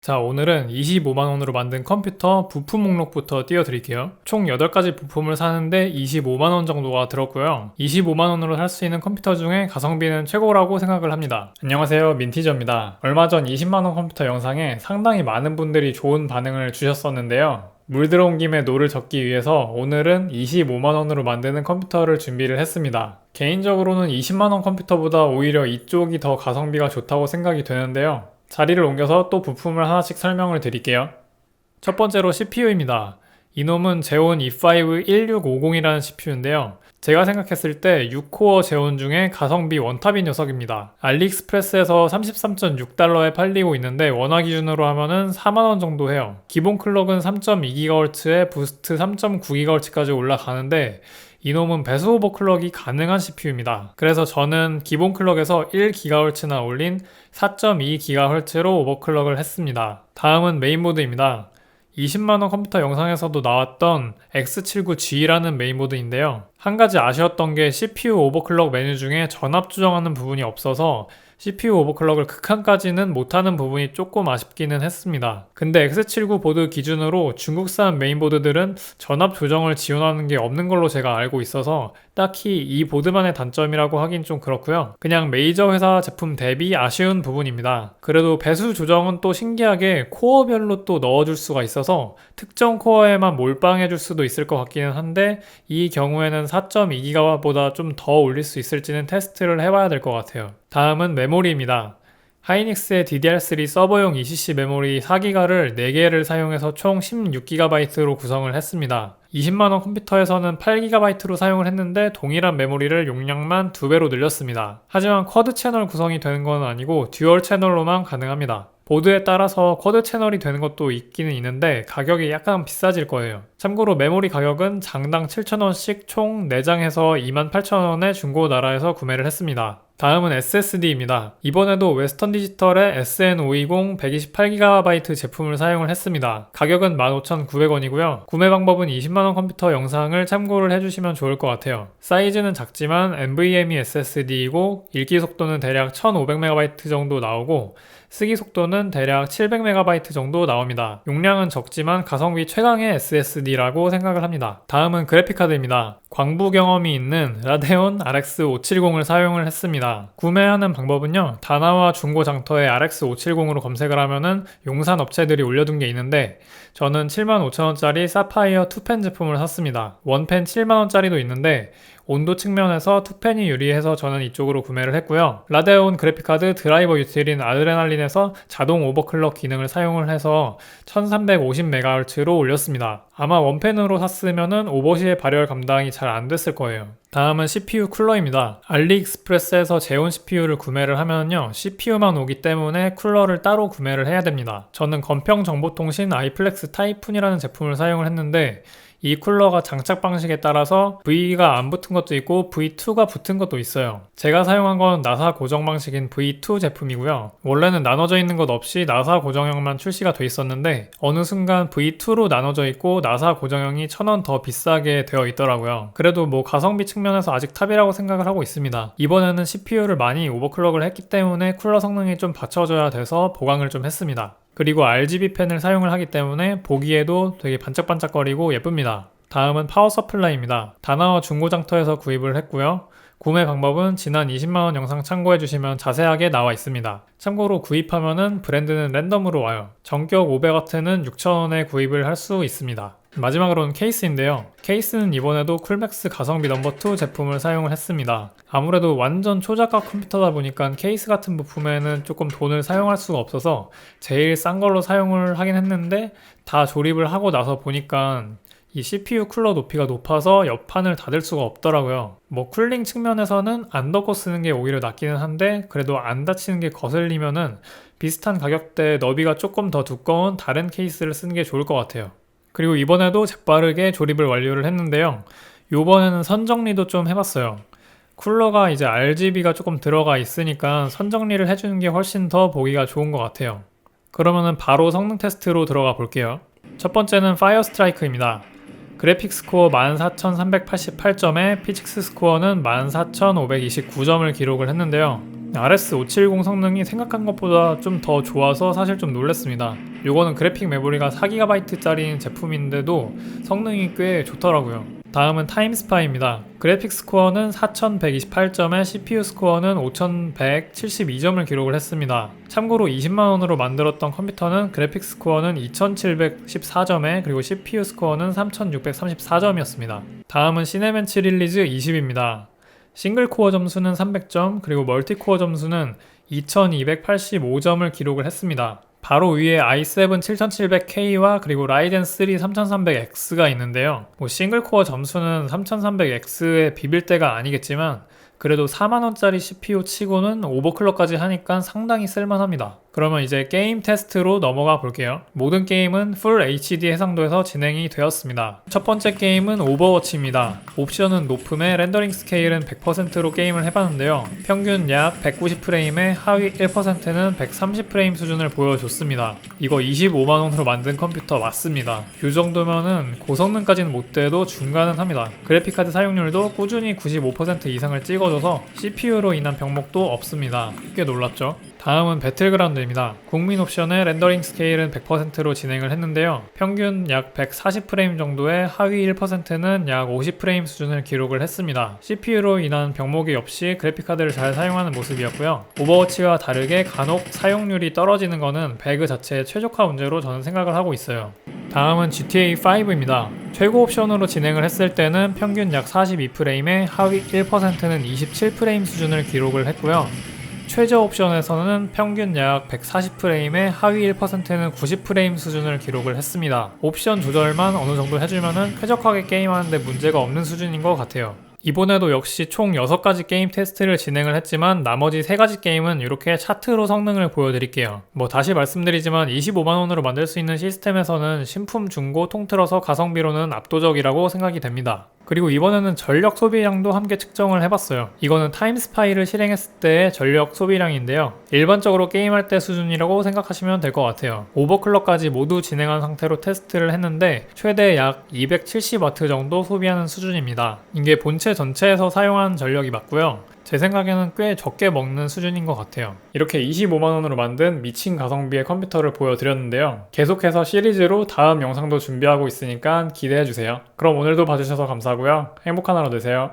자, 오늘은 25만원으로 만든 컴퓨터 부품 목록부터 띄워드릴게요. 총 8가지 부품을 사는데 25만원 정도가 들었고요. 25만원으로 살 수 있는 컴퓨터 중에 가성비는 최고라고 생각을 합니다. 안녕하세요, 민티저입니다. 얼마 전 20만원 컴퓨터 영상에 상당히 많은 분들이 좋은 반응을 주셨었는데요. 물 들어온 김에 노를 젓기 위해서 오늘은 25만원으로 만드는 컴퓨터를 준비를 했습니다. 개인적으로는 20만원 컴퓨터보다 오히려 이쪽이 더 가성비가 좋다고 생각이 되는데요. 자리를 옮겨서 또 부품을 하나씩 설명을 드릴게요. 첫 번째로 CPU입니다. 이놈은 제온 E5 1650이라는 CPU인데요. 제가 생각했을 때 6코어 제온 중에 가성비 원탑인 녀석입니다. 알리익스프레스에서 33.6달러에 팔리고 있는데 원화 기준으로 하면은 4만원 정도 해요. 기본 클럭은 3.2GHz에 부스트 3.9GHz까지 올라가는데 이놈은 배수 오버클럭이 가능한 CPU입니다. 그래서 저는 기본 클럭에서 1GHz나 올린 4.2GHz로 오버클럭을 했습니다. 다음은 메인보드입니다. 20만원 컴퓨터 영상에서도 나왔던 X79G라는 메인보드인데요. 한 가지 아쉬웠던 게 CPU 오버클럭 메뉴 중에 전압 조정하는 부분이 없어서 CPU 오버클럭을 극한까지는 못하는 부분이 조금 아쉽기는 했습니다. 근데 X79 보드 기준으로 중국산 메인보드들은 전압 조정을 지원하는 게 없는 걸로 제가 알고 있어서 딱히 이 보드만의 단점이라고 하긴 좀 그렇고요. 그냥 메이저 회사 제품 대비 아쉬운 부분입니다. 그래도 배수 조정은 또 신기하게 코어별로 또 넣어줄 수가 있어서 특정 코어에만 몰빵해줄 수도 있을 것 같기는 한데 이 경우에는 4.2GB보다 좀 더 올릴 수 있을지는 테스트를 해봐야 될 것 같아요. 다음은 메모리입니다. 하이닉스의 DDR3 서버용 ECC 메모리 4기가를 4개를 사용해서 총 16GB로 구성을 했습니다. 20만원 컴퓨터에서는 8GB로 사용을 했는데 동일한 메모리를 용량만 2배로 늘렸습니다. 하지만 쿼드 채널 구성이 되는 건 아니고 듀얼 채널로만 가능합니다. 보드에 따라서 쿼드 채널이 되는 것도 있기는 있는데 가격이 약간 비싸질 거예요. 참고로 메모리 가격은 장당 7,000원씩 총 4장해서 28,000원에 중고 나라에서 구매를 했습니다. 다음은 SSD입니다. 이번에도 웨스턴 디지털의 SN520 128GB 제품을 사용을 했습니다. 가격은 15,900원이고요. 구매 방법은 20만원 컴퓨터 영상을 참고를 해주시면 좋을 것 같아요. 사이즈는 작지만 NVMe SSD이고 읽기 속도는 대략 1500MB 정도 나오고 쓰기 속도는 대략 700MB 정도 나옵니다. 용량은 적지만 가성비 최강의 SSD라고 생각을 합니다. 다음은 그래픽카드입니다. 광부 경험이 있는 라데온 RX 570을 사용을 했습니다. 구매하는 방법은요, 다나와 중고 장터에 RX 570으로 검색을 하면은 용산 업체들이 올려둔 게 있는데 저는 75,000원짜리 사파이어 2펜 제품을 샀습니다. 원펜 7만원짜리도 있는데 온도 측면에서 투펜이 유리해서 저는 이쪽으로 구매를 했고요. 라데온 그래픽카드 드라이버 유틸인 아드레날린에서 자동 오버클럭 기능을 사용을 해서 1350MHz로 올렸습니다. 아마 원펜으로 샀으면은 오버시의 발열 감당이 잘 안 됐을 거예요. 다음은 CPU 쿨러입니다. 알리익스프레스에서 제온 CPU를 구매를 하면요, CPU만 오기 때문에 쿨러를 따로 구매를 해야 됩니다. 저는 건평정보통신 아이플렉스 타이푼이라는 제품을 사용을 했는데 이 쿨러가 장착 방식에 따라서 V가 안 붙은 것도 있고 V2가 붙은 것도 있어요. 제가 사용한 건 나사 고정 방식인 V2 제품이고요. 원래는 나눠져 있는 것 없이 나사 고정형만 출시가 돼 있었는데 어느 순간 V2로 나눠져 있고 나사 고정형이 1,000원 더 비싸게 되어 있더라고요. 그래도 뭐 가성비 측면에서 아직 탑이라고 생각을 하고 있습니다. 이번에는 CPU를 많이 오버클럭을 했기 때문에 쿨러 성능이 좀 받쳐줘야 돼서 보강을 좀 했습니다. 그리고 RGB 펜을 사용을 하기 때문에 보기에도 되게 반짝반짝거리고 예쁩니다. 다음은 파워 서플라이입니다. 다나와 중고장터에서 구입을 했고요. 구매 방법은 지난 20만원 영상 참고해주시면 자세하게 나와 있습니다. 참고로 구입하면은 브랜드는 랜덤으로 와요. 전격 500W는 6,000원에 구입을 할 수 있습니다. 마지막으로는 케이스인데요. 케이스는 이번에도 쿨맥스 가성비 넘버2 제품을 사용을 했습니다. 아무래도 완전 초저가 컴퓨터다 보니까 케이스 같은 부품에는 조금 돈을 사용할 수가 없어서 제일 싼 걸로 사용을 하긴 했는데 다 조립을 하고 나서 보니까 이 CPU 쿨러 높이가 높아서 옆판을 닫을 수가 없더라고요. 뭐 쿨링 측면에서는 안 덮고 쓰는 게 오히려 낫기는 한데 그래도 안 닫히는 게 거슬리면은 비슷한 가격대에 너비가 조금 더 두꺼운 다른 케이스를 쓰는 게 좋을 것 같아요. 그리고 이번에도 재빠르게 조립을 완료를 했는데요. 요번에는 선 정리도 좀 해봤어요. 쿨러가 이제 RGB가 조금 들어가 있으니까 선 정리를 해주는 게 훨씬 더 보기가 좋은 것 같아요. 그러면은 바로 성능 테스트로 들어가 볼게요. 첫 번째는 파이어 스트라이크입니다. 그래픽 스코어 14,388점에 피직스 스코어는 14,529점을 기록을 했는데요. RS570 성능이 생각한 것보다 좀 더 좋아서 사실 좀 놀랐습니다. 요거는 그래픽 메모리가 4GB짜리인 제품인데도 성능이 꽤 좋더라고요. 다음은 타임스파이입니다. 그래픽 스코어는 4128점에 CPU 스코어는 5172점을 기록을 했습니다. 참고로 20만원으로 만들었던 컴퓨터는 그래픽 스코어는 2714점에 그리고 CPU 스코어는 3634점이었습니다. 다음은 시네벤치 릴리즈 20입니다. 싱글 코어 점수는 300점, 그리고 멀티 코어 점수는 2285점을 기록을 했습니다. 바로 위에 i7 7700K와 그리고 라이젠 3 3300X가 있는데요. 싱글 코어 점수는 3300X에 비빌 때가 아니겠지만 그래도 4만원짜리 CPU 치고는 오버클럭까지 하니까 상당히 쓸만합니다. 그러면 이제 게임 테스트로 넘어가 볼게요. 모든 게임은 풀 HD 해상도에서 진행이 되었습니다. 첫 번째 게임은 오버워치입니다. 옵션은 높음에 렌더링 스케일은 100%로 게임을 해봤는데요. 평균 약 190프레임에 하위 1%는 130프레임 수준을 보여줬습니다. 이거 25만원으로 만든 컴퓨터 맞습니다. 이 정도면은 고성능까지는 못 돼도 중간은 합니다. 그래픽카드 사용률도 꾸준히 95% 이상을 찍어줘서 CPU로 인한 병목도 없습니다. 꽤 놀랍죠? 다음은 배틀그라운드입니다. 국민 옵션의 렌더링 스케일은 100%로 진행을 했는데요. 평균 약 140프레임 정도의 하위 1%는 약 50프레임 수준을 기록을 했습니다. CPU로 인한 병목이 없이 그래픽카드를 잘 사용하는 모습이었고요. 오버워치와 다르게 간혹 사용률이 떨어지는 것은 배그 자체의 최적화 문제로 저는 생각을 하고 있어요. 다음은 GTA5입니다. 최고 옵션으로 진행을 했을 때는 평균 약 42프레임에 하위 1%는 27프레임 수준을 기록을 했고요. 최저 옵션에서는 평균 약 140프레임에 하위 1%는 90프레임 수준을 기록을 했습니다. 옵션 조절만 어느 정도 해주면은 쾌적하게 게임하는데 문제가 없는 수준인 것 같아요. 이번에도 역시 총 6가지 게임 테스트를 진행을 했지만 나머지 3가지 게임은 이렇게 차트로 성능을 보여드릴게요. 다시 말씀드리지만 25만원으로 만들 수 있는 시스템에서는 신품 중고 통틀어서 가성비로는 압도적이라고 생각이 됩니다. 그리고 이번에는 전력 소비량도 함께 측정을 해봤어요. 이거는 타임스파이를 실행했을 때의 전력 소비량인데요. 일반적으로 게임할 때 수준이라고 생각하시면 될 것 같아요. 오버클럭까지 모두 진행한 상태로 테스트를 했는데 최대 약 270W 정도 소비하는 수준입니다. 이게 본체 전체에서 사용한 전력이 맞고요. 제 생각에는 꽤 적게 먹는 수준인 것 같아요. 이렇게 25만원으로 만든 미친 가성비의 컴퓨터를 보여드렸는데요. 계속해서 시리즈로 다음 영상도 준비하고 있으니까 기대해주세요. 그럼 오늘도 봐주셔서 감사하고요. 행복한 하루 되세요.